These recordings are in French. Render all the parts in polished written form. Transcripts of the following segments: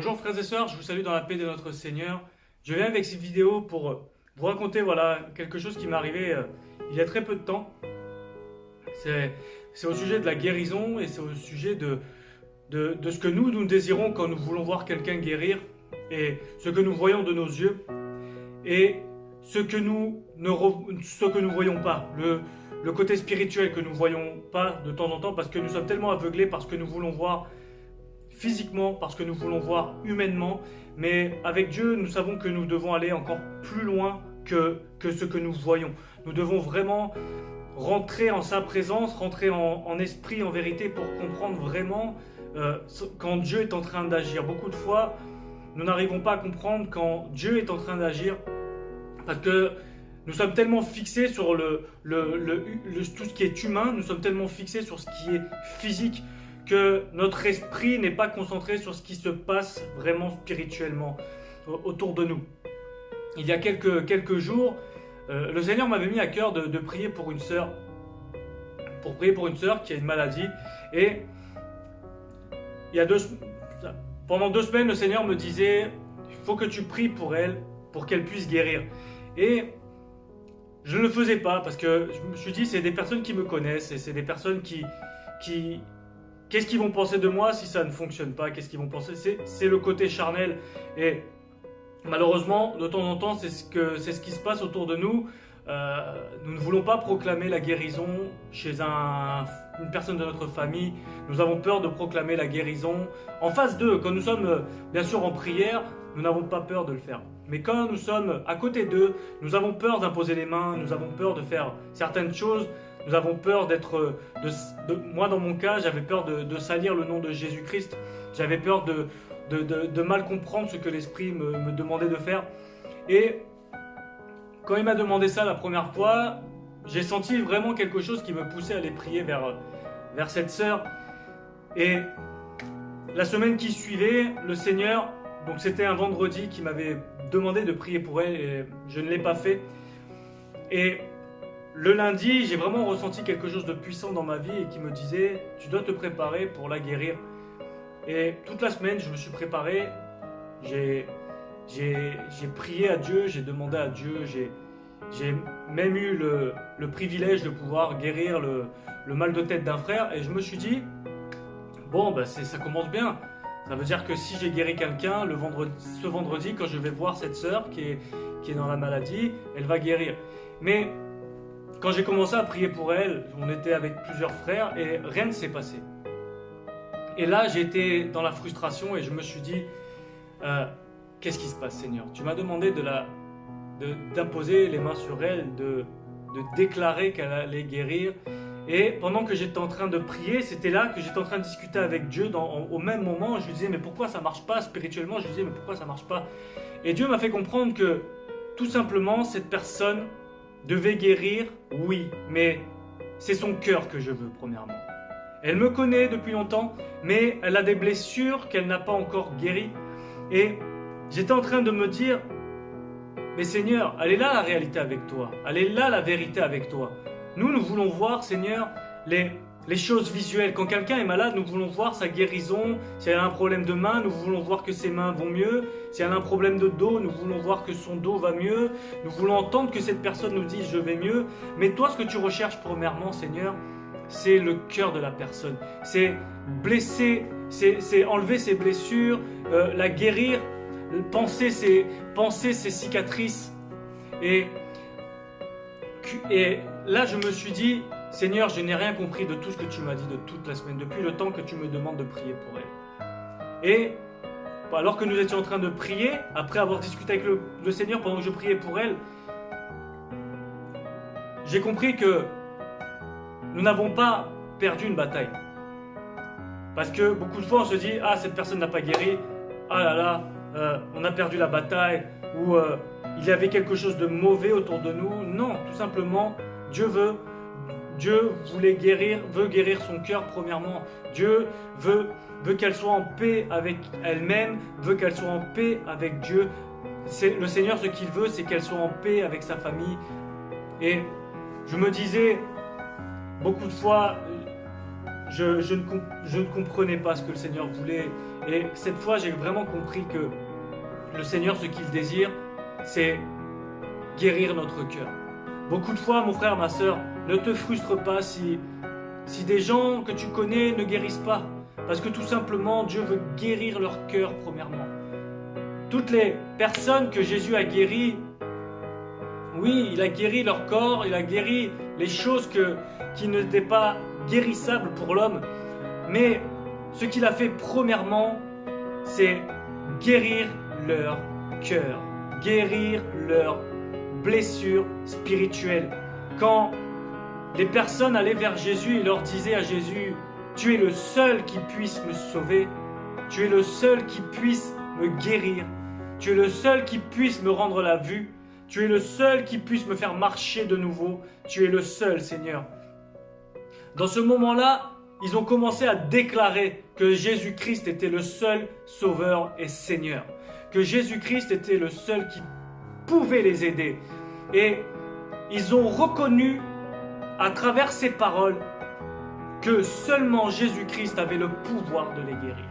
Bonjour frères et sœurs, je vous salue dans la paix de notre Seigneur. Je viens avec cette vidéo pour vous raconter quelque chose qui m'est arrivé il y a très peu de temps. C'est au sujet de la guérison et c'est au sujet de ce que nous désirons quand nous voulons voir quelqu'un guérir et ce que nous voyons de nos yeux et ce que nous ne voyons pas, le côté spirituel que nous ne voyons pas de temps en temps parce que nous sommes tellement aveuglés par ce que nous voulons voir physiquement, parce que nous voulons voir humainement, mais avec Dieu, nous savons que nous devons aller encore plus loin que ce que nous voyons. Nous devons vraiment rentrer en sa présence, rentrer en esprit, en vérité, pour comprendre vraiment quand Dieu est en train d'agir. Beaucoup de fois, nous n'arrivons pas à comprendre quand Dieu est en train d'agir, parce que nous sommes tellement fixés sur tout ce qui est humain, nous sommes tellement fixés sur ce qui est physique, que notre esprit n'est pas concentré sur ce qui se passe vraiment spirituellement autour de nous. Il y a quelques jours, le Seigneur m'avait mis à cœur de prier pour une sœur, qui a une maladie. Et pendant 2 semaines, le Seigneur me disait, il faut que tu pries pour elle, pour qu'elle puisse guérir. Et je ne le faisais pas parce que je me suis dit, c'est des personnes qui me connaissent et c'est des personnes qui qu'est-ce qu'ils vont penser de moi si ça ne fonctionne pas? Qu'est-ce qu'ils vont penser? C'est le côté charnel. Et malheureusement, de temps en temps, c'est ce qui se passe autour de nous. Nous ne voulons pas proclamer la guérison chez une personne de notre famille. Nous avons peur de proclamer la guérison en face d'eux. Quand nous sommes bien sûr en prière, nous n'avons pas peur de le faire. Mais quand nous sommes à côté d'eux, nous avons peur d'imposer les mains, nous avons peur de faire certaines choses. Nous avons peur moi dans mon cas, j'avais peur de salir le nom de Jésus-Christ. J'avais peur de mal comprendre ce que l'Esprit me demandait de faire. Et quand il m'a demandé ça la première fois, j'ai senti vraiment quelque chose qui me poussait à aller prier vers cette sœur. Et la semaine qui suivait, le Seigneur, donc c'était un vendredi, qui m'avait demandé de prier pour elle et je ne l'ai pas fait. Et le lundi, j'ai vraiment ressenti quelque chose de puissant dans ma vie et qui me disait « Tu dois te préparer pour la guérir ». Et toute la semaine, je me suis préparé, j'ai prié à Dieu, j'ai demandé à Dieu, j'ai même eu le privilège de pouvoir guérir le mal de tête d'un frère. Et je me suis dit « Bon, ça commence bien ». Ça veut dire que si j'ai guéri quelqu'un, ce vendredi, quand je vais voir cette sœur qui est dans la maladie, elle va guérir. Mais quand j'ai commencé à prier pour elle, on était avec plusieurs frères et rien ne s'est passé. Et là, j'étais dans la frustration et je me suis dit, qu'est-ce qui se passe, Seigneur? Tu m'as demandé d'imposer les mains sur elle, de déclarer qu'elle allait guérir. Et pendant que j'étais en train de prier, c'était là que j'étais en train de discuter avec Dieu. Au même moment, je lui disais, mais pourquoi ça ne marche pas spirituellement? Je lui disais, mais pourquoi ça ne marche pas? Et Dieu m'a fait comprendre que, tout simplement, cette personne devait guérir, oui, mais c'est son cœur que je veux, premièrement. Elle me connaît depuis longtemps, mais elle a des blessures qu'elle n'a pas encore guéries. Et j'étais en train de me dire, mais Seigneur, elle est là la réalité avec toi, elle est là la vérité avec toi. Nous voulons voir, Seigneur, les choses visuelles. Quand quelqu'un est malade, nous voulons voir sa guérison. Si elle a un problème de main, nous voulons voir que ses mains vont mieux. Si elle a un problème de dos, nous voulons voir que son dos va mieux. Nous voulons entendre que cette personne nous dise « je vais mieux ». Mais toi, ce que tu recherches premièrement, Seigneur, c'est le cœur de la personne. C'est blesser, c'est enlever ses blessures, la guérir, penser ses cicatrices. Et là, je me suis dit, Seigneur, je n'ai rien compris de tout ce que tu m'as dit de toute la semaine, depuis le temps que tu me demandes de prier pour elle. Et alors que nous étions en train de prier, après avoir discuté avec le Seigneur pendant que je priais pour elle, j'ai compris que nous n'avons pas perdu une bataille. Parce que beaucoup de fois, on se dit, ah, cette personne n'a pas guéri, ah là là, on a perdu la bataille, ou il y avait quelque chose de mauvais autour de nous. Non, tout simplement, Dieu voulait veut guérir son cœur premièrement. Dieu veut qu'elle soit en paix avec elle-même, veut qu'elle soit en paix avec Dieu. Le Seigneur, ce qu'il veut, c'est qu'elle soit en paix avec sa famille. Et je me disais, beaucoup de fois, je ne comprenais pas ce que le Seigneur voulait. Et cette fois, j'ai vraiment compris que le Seigneur, ce qu'il désire, c'est guérir notre cœur. Beaucoup de fois, mon frère, ma soeur, ne te frustre pas si des gens que tu connais ne guérissent pas. Parce que tout simplement, Dieu veut guérir leur cœur premièrement. Toutes les personnes que Jésus a guéries, oui, il a guéri leur corps, il a guéri les choses qui n'étaient pas guérissables pour l'homme. Mais ce qu'il a fait premièrement, c'est guérir leur cœur, guérir leurs blessures spirituelles. Quand les personnes allaient vers Jésus et leur disaient à Jésus, « Tu es le seul qui puisse me sauver, tu es le seul qui puisse me guérir, tu es le seul qui puisse me rendre la vue, tu es le seul qui puisse me faire marcher de nouveau, tu es le seul, Seigneur. » Dans ce moment-là, ils ont commencé à déclarer que Jésus-Christ était le seul Sauveur et Seigneur, que Jésus-Christ était le seul qui pouvait les aider. Et ils ont reconnu à travers ces paroles que seulement Jésus-Christ avait le pouvoir de les guérir.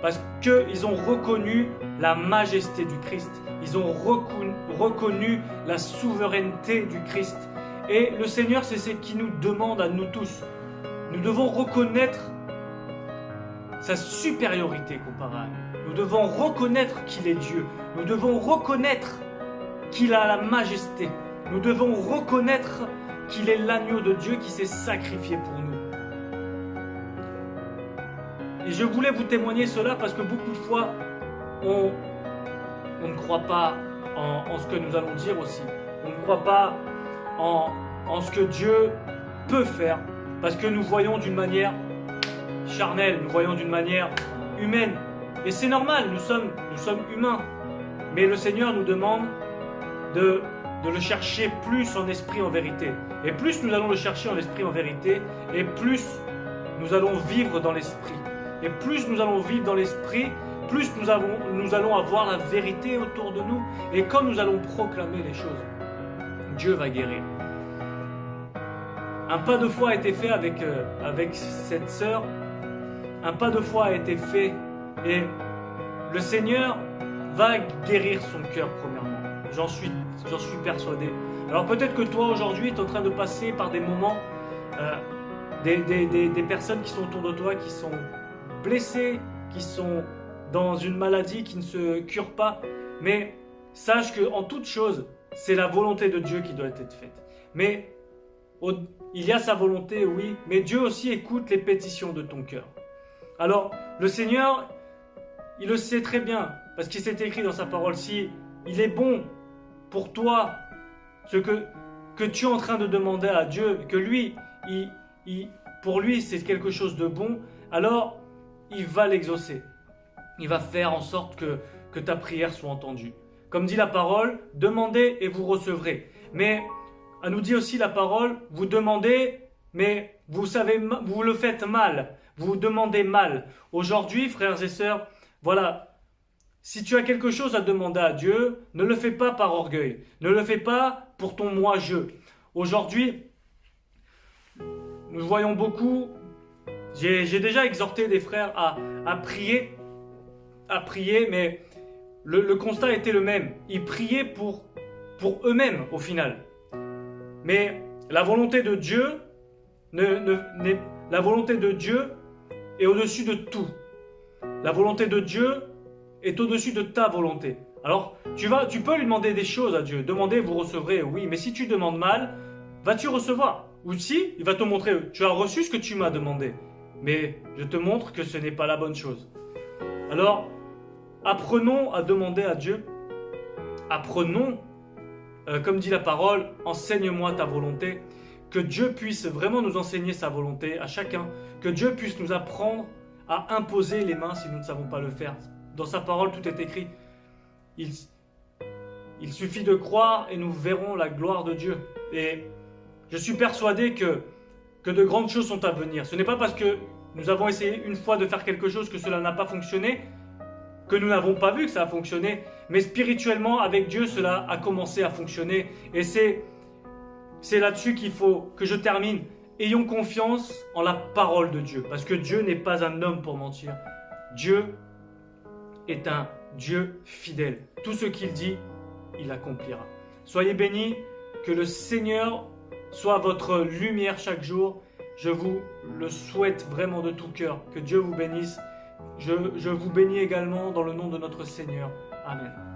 Parce qu'ils ont reconnu la majesté du Christ, ils ont reconnu la souveraineté du Christ. Et le Seigneur, c'est ce qu'il nous demande à nous tous. Nous devons reconnaître sa supériorité comparée à nous. Nous devons reconnaître qu'il est Dieu. Nous devons reconnaître qu'il a la majesté. Nous devons reconnaître qu'il est l'agneau de Dieu qui s'est sacrifié pour nous. Et je voulais vous témoigner cela parce que beaucoup de fois, on ne croit pas en ce que nous allons dire aussi. On ne croit pas en ce que Dieu peut faire parce que nous voyons d'une manière charnelle, nous voyons d'une manière humaine. Et c'est normal, nous sommes humains. Mais le Seigneur nous demande de le chercher plus en esprit, en vérité. Et plus nous allons le chercher en esprit, en vérité, et plus nous allons vivre dans l'esprit. Et plus nous allons vivre dans l'esprit, plus nous allons avoir la vérité autour de nous. Et quand nous allons proclamer les choses, Dieu va guérir. Un pas de foi a été fait avec cette sœur. Un pas de foi a été fait. Et le Seigneur va guérir son cœur premièrement. J'en suis persuadé. Alors peut-être que toi aujourd'hui tu es en train de passer par des moments, des personnes qui sont autour de toi, qui sont blessées, qui sont dans une maladie qui ne se cure pas. Mais sache qu'en toute chose, c'est la volonté de Dieu qui doit être faite. Mais il y a sa volonté, oui, mais Dieu aussi écoute les pétitions de ton cœur. Alors le Seigneur, il le sait très bien, parce qu'il s'est écrit dans sa parole, si il est bon pour toi, ce que tu es en train de demander à Dieu, que lui, pour lui c'est quelque chose de bon, alors il va l'exaucer. Il va faire en sorte que ta prière soit entendue. Comme dit la parole, demandez et vous recevrez. Mais, elle nous dit aussi la parole, vous demandez, mais vous le faites mal. Vous demandez mal. Aujourd'hui, frères et sœurs, voilà, si tu as quelque chose à demander à Dieu, ne le fais pas par orgueil. Ne le fais pas pour ton moi-je. Aujourd'hui, nous voyons beaucoup, j'ai déjà exhorté des frères à prier, mais le constat était le même. Ils priaient pour eux-mêmes au final. Mais la volonté de Dieu, la volonté de Dieu est au-dessus de tout. La volonté de Dieu est au-dessus de ta volonté. Alors, tu peux lui demander des choses à Dieu. Demandez, vous recevrez, oui. Mais si tu demandes mal, vas-tu recevoir? Ou si, il va te montrer, tu as reçu ce que tu m'as demandé. Mais je te montre que ce n'est pas la bonne chose. Alors, apprenons à demander à Dieu. Apprenons, comme dit la parole, enseigne-moi ta volonté. Que Dieu puisse vraiment nous enseigner sa volonté à chacun. Que Dieu puisse nous apprendre à imposer les mains si nous ne savons pas le faire. Dans sa parole, tout est écrit. Il suffit de croire et nous verrons la gloire de Dieu. Et je suis persuadé que de grandes choses sont à venir. Ce n'est pas parce que nous avons essayé une fois de faire quelque chose que cela n'a pas fonctionné, que nous n'avons pas vu que ça a fonctionné. Mais spirituellement, avec Dieu, cela a commencé à fonctionner. Et c'est là-dessus qu'il faut que je termine. ayons confiance en la parole de Dieu, parce que Dieu n'est pas un homme pour mentir. Dieu est un Dieu fidèle. Tout ce qu'il dit, il accomplira. Soyez bénis, que le Seigneur soit votre lumière chaque jour. Je vous le souhaite vraiment de tout cœur. Que Dieu vous bénisse. Je vous bénis également dans le nom de notre Seigneur. Amen.